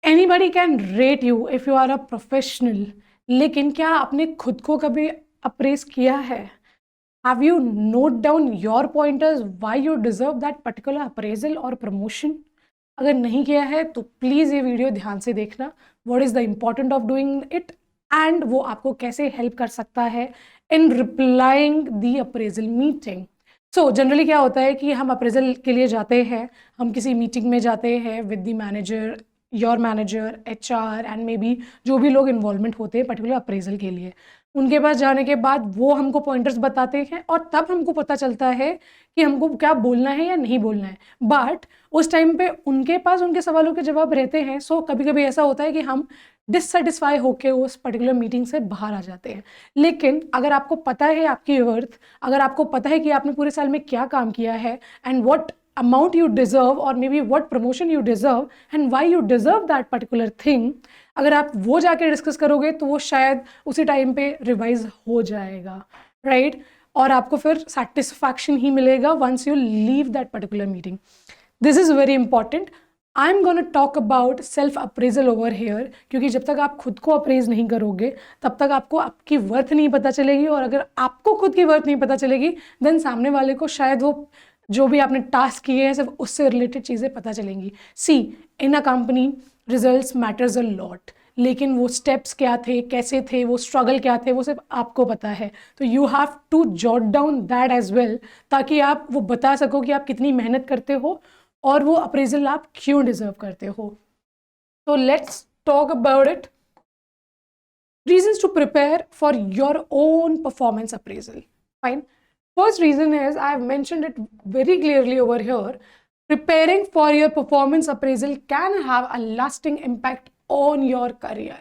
Anybody can rate you if you are a professional, लेकिन क्या आपने खुद को कभी अप्रेस किया है? Have you note down your pointers why you deserve that particular appraisal और प्रमोशन? अगर नहीं किया है तो प्लीज़ ये वीडियो ध्यान से देखना, what is the important of doing it and वो आपको कैसे हेल्प कर सकता है in replying the appraisal meeting. So generally क्या होता है कि हम अप्रेजल के लिए जाते हैं, हम किसी मीटिंग में जाते हैं with the manager, your manager, HR and may be जो भी लोग इन्वॉल्वमेंट होते हैं पर्टिकुलर अप्रेजल के लिए। उनके पास जाने के बाद वो हमको पॉइंटर्स बताते हैं और तब हमको पता चलता है कि हमको क्या बोलना है या नहीं बोलना है। बट उस टाइम पे उनके पास उनके सवालों के जवाब रहते हैं। सो कभी कभी ऐसा होता है कि हम डिससेटिस्फाई होके उस पर्टिकुलर मीटिंग से बाहर आ जाते हैं। लेकिन अगर आपको पता है आपकी वर्थ, अगर आपको पता है कि आपने पूरे साल में क्या काम किया है and what amount you deserve or maybe what promotion you deserve and why you deserve that particular thing, अगर आप वो जाके डिस्कस करोगे तो वो शायद उसी टाइम पे रिवाइज हो जाएगा, राइट? और आपको फिर सेटिस्फैक्शन ही मिलेगा once you leave that particular meeting. This is very important. I am gonna talk about self appraisal over here, क्योंकि जब तक आप खुद को अप्रेज नहीं करोगे तब तक आपको आपकी वर्थ नहीं पता चलेगी, और अगर आपको खुद की वर्थ नहीं पता चलेगी देन सामने वाले को शायद वो जो भी आपने टास्क किए हैं सिर्फ उससे रिलेटेड चीज़ें पता चलेंगी। See, in a company results matters a lot, लेकिन वो स्टेप्स क्या थे, कैसे थे, वो स्ट्रगल क्या थे, वो सिर्फ आपको पता है। तो you have to jot down that as well, ताकि आप वो बता सको कि आप कितनी मेहनत करते हो और वो अप्रेजल आप क्यों डिजर्व करते हो। तो let's talk about it. Reasons to prepare for your own performance appraisal. Fine. First reason is, I have mentioned it very clearly over here. Preparing for your performance appraisal can have a lasting impact on your career.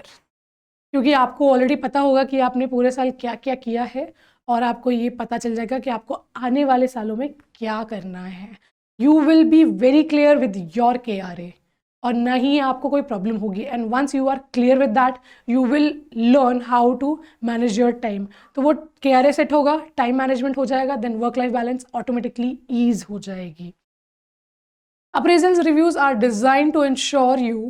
क्योंकि आपको already पता होगा कि आपने पूरे साल क्या क्या किया है, और आपको ये पता चल जाएगा कि आपको आने वाले सालों में क्या करना है। You will be very clear with your KRA, और ना ही आपको कोई प्रॉब्लम होगी। And once you are clear with that you will learn how to manage your time. तो वो KRA सेट होगा, टाइम मैनेजमेंट हो जाएगा, then work life balance automatically ease हो जाएगी। Appraisals reviews are designed to ensure you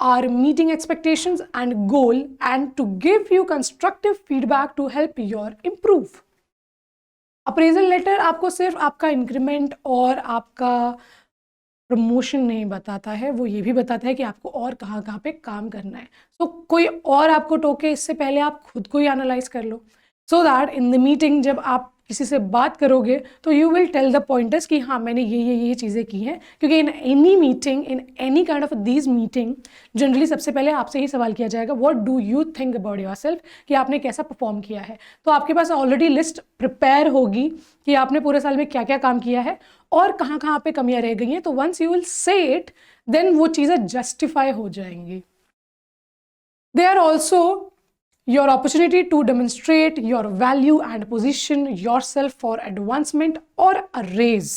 are meeting expectations and goal and to give you constructive feedback to help your improve. Appraisal letter आपको सिर्फ आपका increment और आपका promotion नहीं बताता है, वो ये भी बताता है कि आपको और कहाँ कहाँ पे काम करना है। सो कोई और आपको टोके इससे पहले आप खुद को ही एनालाइज कर लो, so that in the meeting जब आप किसी से बात करोगे तो you will tell the pointers कि हाँ मैंने ये चीज़ें की हैं। क्योंकि in any meeting, in any kind of these meeting, generally सबसे पहले आपसे ही सवाल किया जाएगा what do you think about yourself, कि आपने कैसा परफॉर्म किया है। तो आपके पास ऑलरेडी लिस्ट प्रिपेयर होगी कि आपने पूरे साल में क्या क्या काम किया है और कहाँ कहाँ पे कमियां रह गई हैं। तो once you will say it then वो चीज़ें जस्टिफाई हो जाएंगी। They are also your opportunity to demonstrate your value and position yourself for advancement or a raise.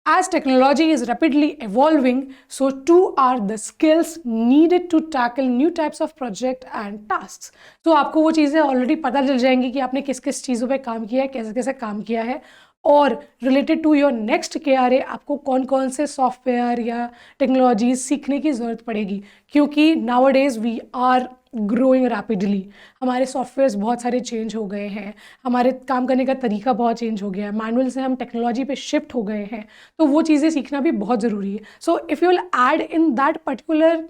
As technology is rapidly evolving, so too are the skills needed to tackle new types of project and tasks. तो आपको वो चीज़ें already पता चल जाएंगी कि आपने किस किस चीज़ों पे काम किया है, कैसे कैसे काम किया है, और related to your next KRA आपको कौन कौन से सॉफ्टवेयर या टेक्नोलॉजीज सीखने की ज़रूरत पड़ेगी। क्योंकि nowadays we are growing rapidly, हमारे सॉफ्टवेयर्स बहुत सारे चेंज हो गए हैं, हमारे काम करने का तरीका बहुत चेंज हो गया है, मैनुअल से हम टेक्नोलॉजी पे शिफ्ट हो गए हैं। तो वो चीज़ें सीखना भी बहुत ज़रूरी है। So if you will add in that particular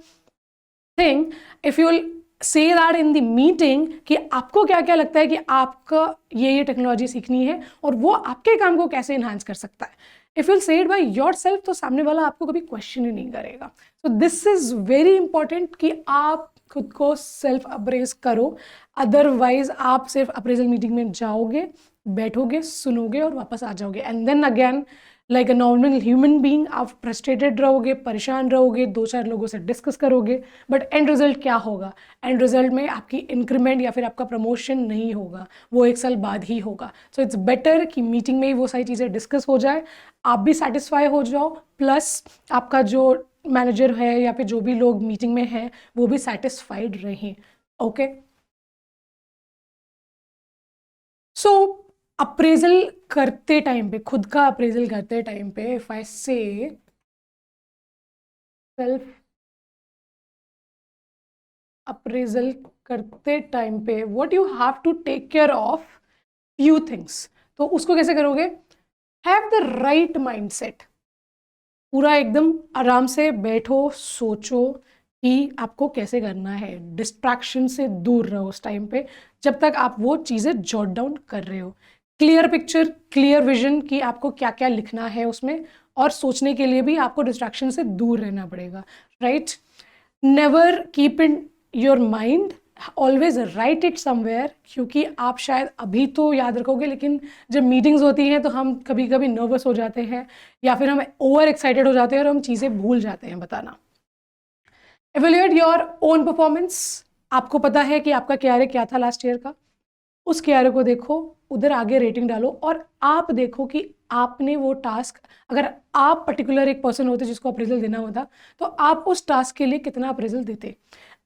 thing, if you will say that in the meeting कि आपको क्या क्या लगता है कि आपका ये टेक्नोलॉजी सीखनी है और वो आपके काम को कैसे इन्हांस कर सकता है, इफ़ यू से इट बाय योर सेल्फ, तो सामने वाला आपको कभी क्वेश्चन ही नहीं करेगा। So this is very important कि आप खुद को सेल्फ अप्रेज करो। अदरवाइज आप सिर्फ अप्रेजल मीटिंग में जाओगे, बैठोगे, सुनोगे और वापस आ जाओगे, and then again like a normal human being आप फ्रस्ट्रेटेड रहोगे, परेशान रहोगे, दो चार लोगों से डिस्कस करोगे, बट एंड रिजल्ट क्या होगा? एंड रिजल्ट में आपकी इंक्रीमेंट या फिर आपका प्रमोशन नहीं होगा, वो एक साल बाद ही होगा। सो इट्स बेटर कि मीटिंग में ही वो सारी चीज़ें डिस्कस हो जाए, आप भी सेटिस्फाई हो जाओ, प्लस आपका जो मैनेजर है या फिर जो भी लोग मीटिंग में हैं वो भी सेटिस्फाइड रहें। ओके, सो अप्रेजल करते टाइम पे, खुद का अप्रेजल करते टाइम पे, if I say self appraisal करते टाइम पे what you have to take care of few things. तो उसको कैसे करोगे? Have the right mindset. पूरा एकदम आराम से बैठो, सोचो कि आपको कैसे करना है। डिस्ट्रैक्शन से दूर रहो उस टाइम पे जब तक आप वो चीज़ें जॉट डाउन कर रहे हो। क्लियर पिक्चर, क्लियर विजन कि आपको क्या क्या लिखना है उसमें, और सोचने के लिए भी आपको डिस्ट्रैक्शन से दूर रहना पड़ेगा, right? Never keep in your mind, always right it somewhere, क्योंकि आप शायद अभी तो याद रखोगे लेकिन जब मीटिंग्स होती हैं तो हम कभी कभी नर्वस हो जाते हैं या फिर हम ओवर एक्साइटेड हो जाते हैं और हम चीज़ें भूल जाते हैं बताना। Evaluate your own performance. आपको पता है कि आपका KRA क्या था लास्ट ईयर का, उस KRA को देखो, उधर आगे रेटिंग डालो और आप देखो कि आपने वो टास्क, अगर आप पर्टिकुलर एक पर्सन होते जिसको अप्रेजल देना होता तो आप उस टास्क के लिए कितना अप्रेजल देते।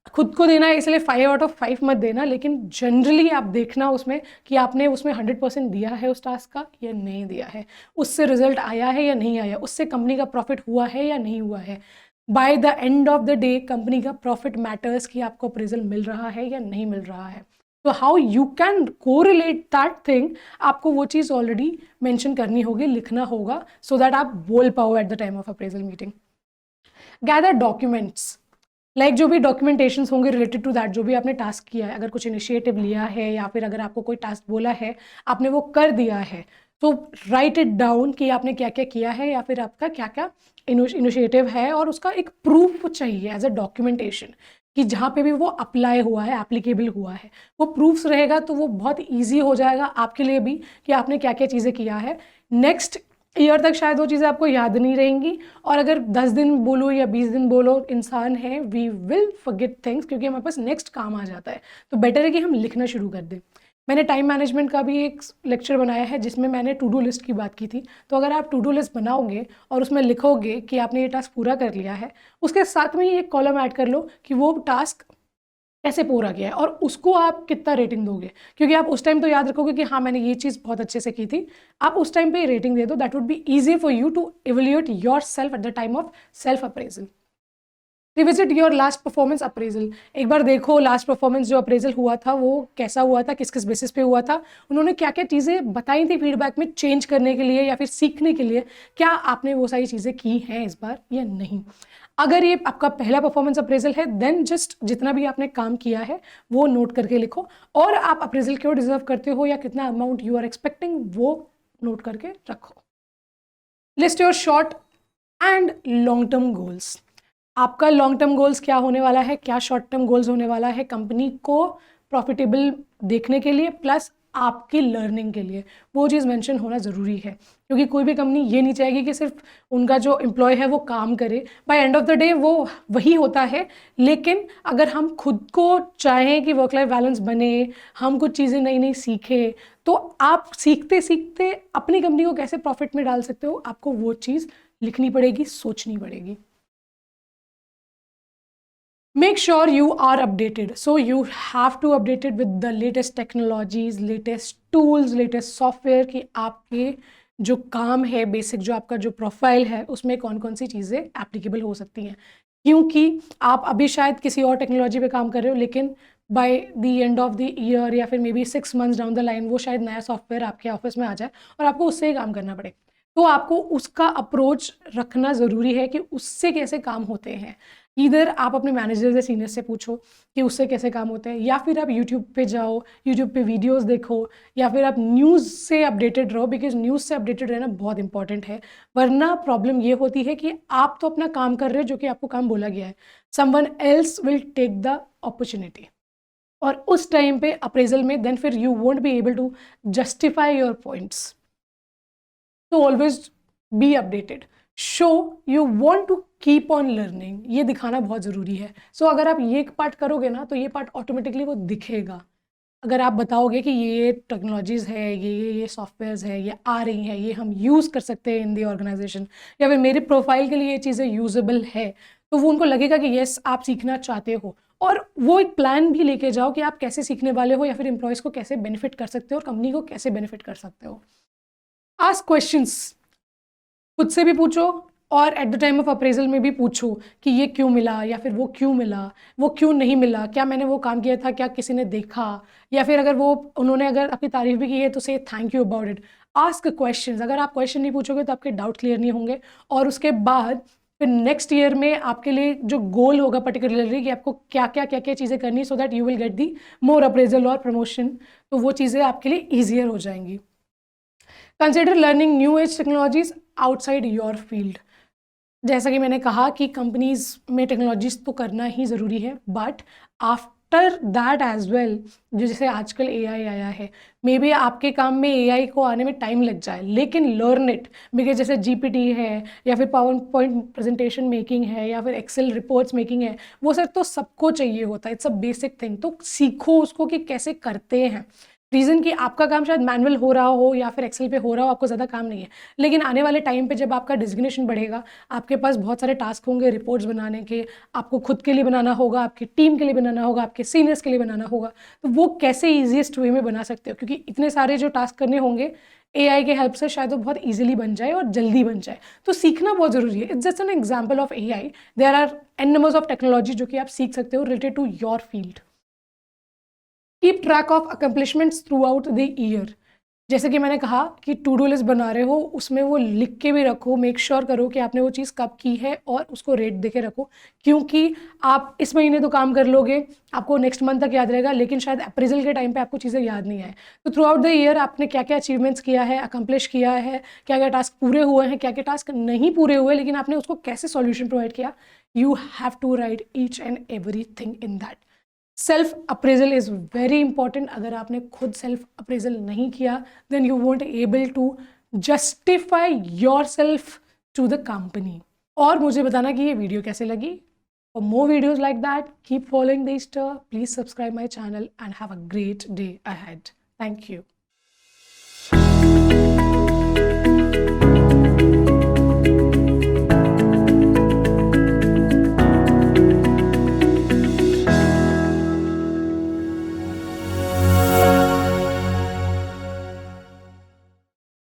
खुद को देना है इसलिए 5 आउट ऑफ 5 मत देना, लेकिन जनरली आप देखना उसमें कि आपने उसमें 100% दिया है उस टास्क का या नहीं दिया है, उससे रिजल्ट आया है या नहीं आया, उससे कंपनी का प्रॉफिट हुआ है या नहीं हुआ है। By the end of the day company का प्रॉफिट मैटर्स कि आपको अप्रेजल मिल रहा है या नहीं मिल रहा है। तो how you can correlate that thing, आपको वो चीज़ ऑलरेडी मेंशन करनी होगी, लिखना होगा, सो दैट आप बोल पाओ eight the time of appraisal meeting. Gather documents, like जो भी डॉक्यूमेंटेशन होंगे रिलेटेड टू दैट, जो भी आपने टास्क किया है, अगर कुछ इनिशिएटिव लिया है या फिर अगर आपको कोई टास्क बोला है आपने वो कर दिया है, तो राइट इट डाउन कि आपने क्या क्या किया है या फिर आपका क्या क्या इनिशिएटिव है, और उसका एक प्रूफ चाहिए एज अ डॉक्यूमेंटेशन कि जहाँ पे भी वो अप्लाई हुआ है, एप्लीकेबल हुआ है, वो प्रूफ्स रहेगा तो वो बहुत ईजी हो जाएगा आपके लिए भी कि आपने क्या क्या चीज़ें किया है। नेक्स्ट ईयर तक शायद वो चीज़ें आपको याद नहीं रहेंगी, और अगर 10 दिन बोलो या 20 दिन बोलो, इंसान है, वी विल फॉरगेट थिंग्स, क्योंकि हमारे पास नेक्स्ट काम आ जाता है। तो बेटर है कि हम लिखना शुरू कर दें। मैंने टाइम मैनेजमेंट का भी एक लेक्चर बनाया है जिसमें मैंने टू डू लिस्ट की बात की थी। तो अगर आप टू डू लिस्ट बनाओगे और उसमें लिखोगे कि आपने ये टास्क पूरा कर लिया है, उसके साथ में ही एक कॉलम ऐड कर लो कि वो टास्क कैसे पूरा किया है और उसको आप कितना रेटिंग दोगे, क्योंकि आप उस टाइम तो याद रखोगे कि हाँ मैंने ये चीज़ बहुत अच्छे से की थी। आप उस टाइम पे रेटिंग दे दो, that would be easy for you to evaluate yourself at the time of self appraisal. Revisit your last performance appraisal, एक बार देखो लास्ट परफॉर्मेंस जो अप्रेजल हुआ था वो कैसा हुआ था, किस किस बेसिस पे हुआ था, उन्होंने क्या क्या चीज़ें बताई थी फीडबैक में चेंज करने के लिए या फिर सीखने के लिए, क्या आपने वो सारी चीज़ें की हैं इस बार या नहीं। अगर ये आपका पहला परफॉर्मेंस अप्रेजल है देन जस्ट जितना भी आपने काम किया है वो नोट करके लिखो, और आप अप्रेजल क्यों डिजर्व करते हो या कितना अमाउंट यू आर एक्सपेक्टिंग वो नोट करके रखो। List your short and long term goals. आपका लॉन्ग टर्म गोल्स क्या होने वाला है, क्या शॉर्ट टर्म गोल्स होने वाला है कंपनी को प्रॉफिटेबल देखने के लिए प्लस आपकी लर्निंग के लिए, वो चीज़ मेंशन होना ज़रूरी है, क्योंकि कोई भी कंपनी ये नहीं चाहेगी कि सिर्फ उनका जो एम्प्लॉय है वो काम करे। By end of the day वो वही होता है, लेकिन अगर हम खुद को चाहें कि वर्क लाइफ बैलेंस बने, हम कुछ चीज़ें नई नई सीखें, तो आप सीखते सीखते अपनी कंपनी को कैसे प्रॉफिट में डाल सकते हो, आपको वो चीज़ लिखनी पड़ेगी, सोचनी पड़ेगी। Make sure you are updated. So you have to update it with the latest technologies, latest tools, latest software कि आपके जो काम है बेसिक, जो आपका जो प्रोफाइल है उसमें कौन कौन सी चीज़ें एप्लीकेबल हो सकती हैं, क्योंकि आप अभी शायद किसी और टेक्नोलॉजी पे काम कर रहे हो लेकिन by the end of the year या फिर may be 6 months down the line वो शायद नया सॉफ्टवेयर आपके ऑफिस में आ जाए और आपको उससे ही काम करना पड़े। तो आपको उसका अप्रोच रखना ज़रूरी है कि उससे कैसे काम होते हैं। इधर आप अपने मैनेजर या सीनियर से पूछो कि उससे कैसे काम होते हैं, या फिर आप यूट्यूब पे जाओ, यूट्यूब पे वीडियोस देखो, या फिर आप न्यूज़ से अपडेटेड रहो, बिकॉज न्यूज़ से अपडेटेड रहना बहुत इंपॉर्टेंट है। वरना प्रॉब्लम ये होती है कि आप तो अपना काम कर रहे हो जो कि आपको काम बोला गया है, someone else will take the opportunity, और उस टाइम पे अप्रेजल में देन फिर you won't be able to justify your points. तो always be updated, show you want to keep on learning, ये दिखाना बहुत ज़रूरी है। सो अगर आप ये पार्ट करोगे ना तो ये पार्ट ऑटोमेटिकली वो दिखेगा। अगर आप बताओगे कि ये टेक्नोलॉजीज़ है, ये सॉफ्टवेयर्स है, ये आ रही हैं, ये हम यूज़ कर सकते हैं इन दी ऑर्गेनाइजेशन, या फिर मेरे प्रोफाइल के लिए ये चीज़ें यूजेबल है, तो वो उनको लगेगा कि येस आप सीखना चाहते हो, और वो एक प्लान भी लेके जाओ कि आप कैसे सीखने वाले हो या फिर एम्प्लॉयज़ को कैसे बेनिफिट कर सकते हो और कंपनी को कैसे बेनिफिट कर सकते हो। आस्क क्वेश्चंस, खुद से भी पूछो, और eight the time of appraisal में भी पूछो कि ये क्यों मिला या फिर वो क्यों मिला, वो क्यों नहीं मिला, क्या मैंने वो काम किया था, क्या किसी ने देखा, या फिर अगर वो उन्होंने अगर आपकी तारीफ भी की है तो से thank you about it. Ask questions. अगर आप क्वेश्चन नहीं पूछोगे तो आपके डाउट क्लियर नहीं होंगे, और उसके बाद फिर नेक्स्ट ईयर में आपके लिए जो गोल होगा पर्टिकुलरली कि आपको क्या क्या चीज़ें करनी, so that you will get the more appraisal और प्रमोशन, तो वो चीज़ें आपके लिए ईजियर हो जाएंगी। Consider learning new age technologies outside your field. जैसा कि मैंने कहा कि कंपनीज में टेक्नोलॉजीज तो करना ही ज़रूरी है, but after that as well, जो जैसे आजकल एआई आया है, मे बी आपके काम में एआई को आने में टाइम लग जाए, लेकिन लर्न इट, बिकॉज जैसे जीपीटी है या फिर पावर पॉइंट प्रेजेंटेशन मेकिंग है या फिर एक्सेल रिपोर्ट्स मेकिंग है, वो सब तो सबको चाहिए होता है, इट्स अ बेसिक थिंग। तो सीखो उसको कि कैसे करते हैं। रीज़न कि आपका काम शायद मैनुअल हो रहा हो या फिर एक्सेल पे हो रहा हो, आपको ज़्यादा काम नहीं है, लेकिन आने वाले टाइम पे जब आपका डिजिग्नेशन बढ़ेगा, आपके पास बहुत सारे टास्क होंगे रिपोर्ट्स बनाने के, आपको खुद के लिए बनाना होगा, आपकी टीम के लिए बनाना होगा, आपके सीनियर्स के लिए बनाना होगा, तो वो कैसे ईजीएस्ट वे में बना सकते हो, क्योंकि इतने सारे जो टास्क करने होंगे एआई के हेल्प से शायद वो बहुत ईजिली बन जाए और जल्दी बन जाए। तो सीखना बहुत ज़रूरी है। It's just an example of AI, there are an numbers of technology जो कि आप सीख सकते हो related to your field. Keep track of accomplishments throughout the year. जैसे कि मैंने कहा कि टू डू लिस्ट बना रहे हो, उसमें वो लिख के भी रखो, मेक श्योर करो कि आपने वो चीज़ कब की है और उसको रेट दे के रखो, क्योंकि आप इस महीने तो काम कर लोगे, आपको नेक्स्ट मंथ तक याद रहेगा, लेकिन शायद अप्रेजल के टाइम पे आपको चीज़ें याद नहीं आए। तो थ्रू आउट द ईयर आपने क्या क्या अचीवमेंट्स किया है, अकम्प्लिश किया है, क्या क्या टास्क पूरे हुए हैं, क्या क्या टास्क नहीं पूरे हुए, लेकिन आपने उसको कैसे सॉल्यूशन प्रोवाइड किया, you have to write each and everything in that. Self appraisal is very important. अगर आपने खुद सेल्फ अप्रेजल नहीं किया, then you won't able to justify yourself to the company. और मुझे बताना कि ये वीडियो कैसे लगी। For more videos like that, keep following the star, please subscribe my channel and have a great day ahead. Thank you.